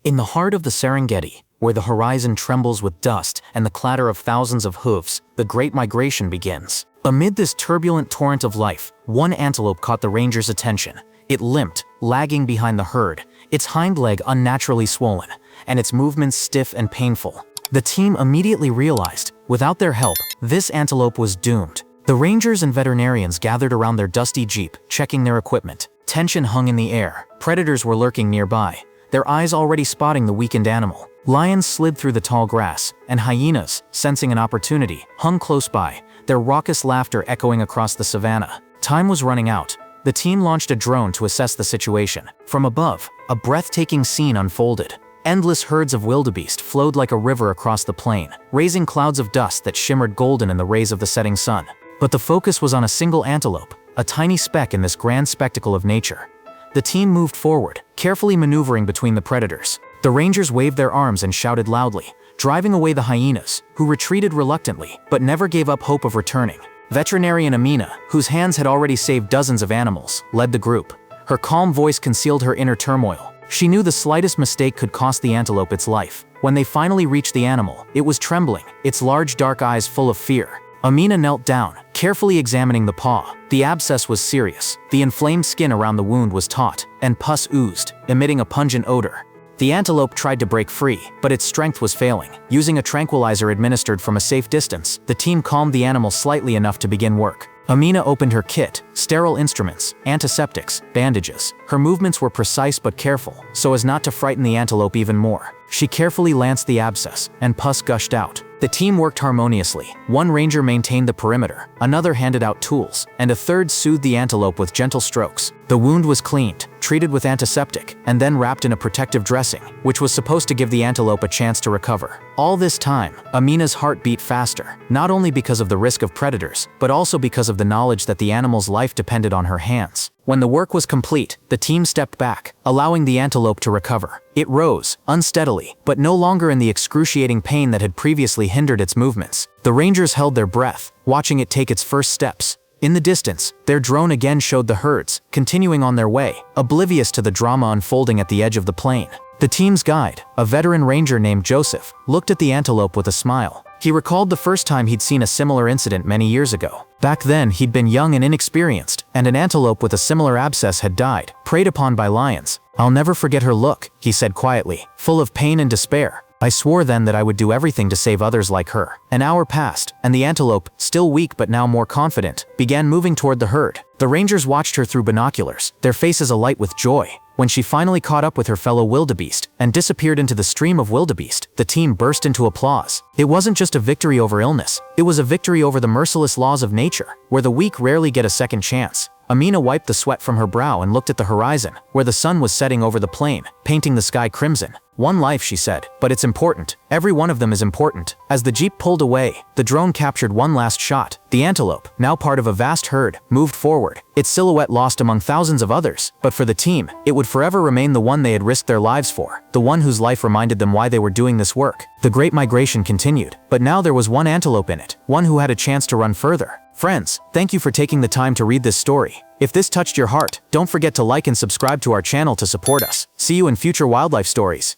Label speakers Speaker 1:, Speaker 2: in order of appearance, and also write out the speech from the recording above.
Speaker 1: In the heart of the Serengeti, where the horizon trembles with dust and the clatter of thousands of hoofs, the Great Migration begins. Amid this turbulent torrent of life, one antelope caught the ranger's attention. It limped, lagging behind the herd, its hind leg unnaturally swollen, and its movements stiff and painful. The team immediately realized, without their help, this antelope was doomed. The rangers and veterinarians gathered around their dusty jeep, checking their equipment. Tension hung in the air. Predators were lurking nearby, their eyes already spotting the weakened animal. Lions slid through the tall grass, and hyenas, sensing an opportunity, hung close by, their raucous laughter echoing across the savannah. Time was running out. The team launched a drone to assess the situation. From above, a breathtaking scene unfolded. Endless herds of wildebeest flowed like a river across the plain, raising clouds of dust that shimmered golden in the rays of the setting sun. But the focus was on a single antelope, a tiny speck in this grand spectacle of nature. The team moved forward, carefully maneuvering between the predators. The rangers waved their arms and shouted loudly, driving away the hyenas, who retreated reluctantly but never gave up hope of returning. Veterinarian Amina, whose hands had already saved dozens of animals, led the group. Her calm voice concealed her inner turmoil. She knew the slightest mistake could cost the antelope its life. When they finally reached the animal, it was trembling, its large dark eyes full of fear. Amina knelt down, carefully examining the paw. The abscess was serious. The inflamed skin around the wound was taut, and pus oozed, emitting a pungent odor. The antelope tried to break free, but its strength was failing. Using a tranquilizer administered from a safe distance, the team calmed the animal slightly enough to begin work. Amina opened her kit, sterile instruments, antiseptics, bandages. Her movements were precise but careful, so as not to frighten the antelope even more. She carefully lanced the abscess, and pus gushed out. The team worked harmoniously. One ranger maintained the perimeter, another handed out tools, and a third soothed the antelope with gentle strokes. The wound was cleaned, treated with antiseptic, and then wrapped in a protective dressing, which was supposed to give the antelope a chance to recover. All this time, Amina's heart beat faster, not only because of the risk of predators, but also because of the knowledge that the animal's life depended on her hands. When the work was complete, the team stepped back, allowing the antelope to recover. It rose, unsteadily, but no longer in the excruciating pain that had previously hindered its movements. The rangers held their breath, watching it take its first steps. In the distance, their drone again showed the herds, continuing on their way, oblivious to the drama unfolding at the edge of the plain. The team's guide, a veteran ranger named Joseph, looked at the antelope with a smile. He recalled the first time he'd seen a similar incident many years ago. Back then, he'd been young and inexperienced, and an antelope with a similar abscess had died, preyed upon by lions. "I'll never forget her look," he said quietly, full of pain and despair. "I swore then that I would do everything to save others like her." An hour passed, and the antelope, still weak but now more confident, began moving toward the herd. The rangers watched her through binoculars, their faces alight with joy. When she finally caught up with her fellow wildebeest and disappeared into the stream of wildebeest, the team burst into applause. It wasn't just a victory over illness, it was a victory over the merciless laws of nature, where the weak rarely get a second chance. Amina wiped the sweat from her brow and looked at the horizon, where the sun was setting over the plain, painting the sky crimson. "One life," she said, "but it's important. Every one of them is important." As the jeep pulled away, the drone captured one last shot. The antelope, now part of a vast herd, moved forward, its silhouette lost among thousands of others. But for the team, it would forever remain the one they had risked their lives for, the one whose life reminded them why they were doing this work. The Great Migration continued, but now there was one antelope in it, one who had a chance to run further. Friends, thank you for taking the time to read this story. If this touched your heart, don't forget to like and subscribe to our channel to support us. See you in future wildlife stories.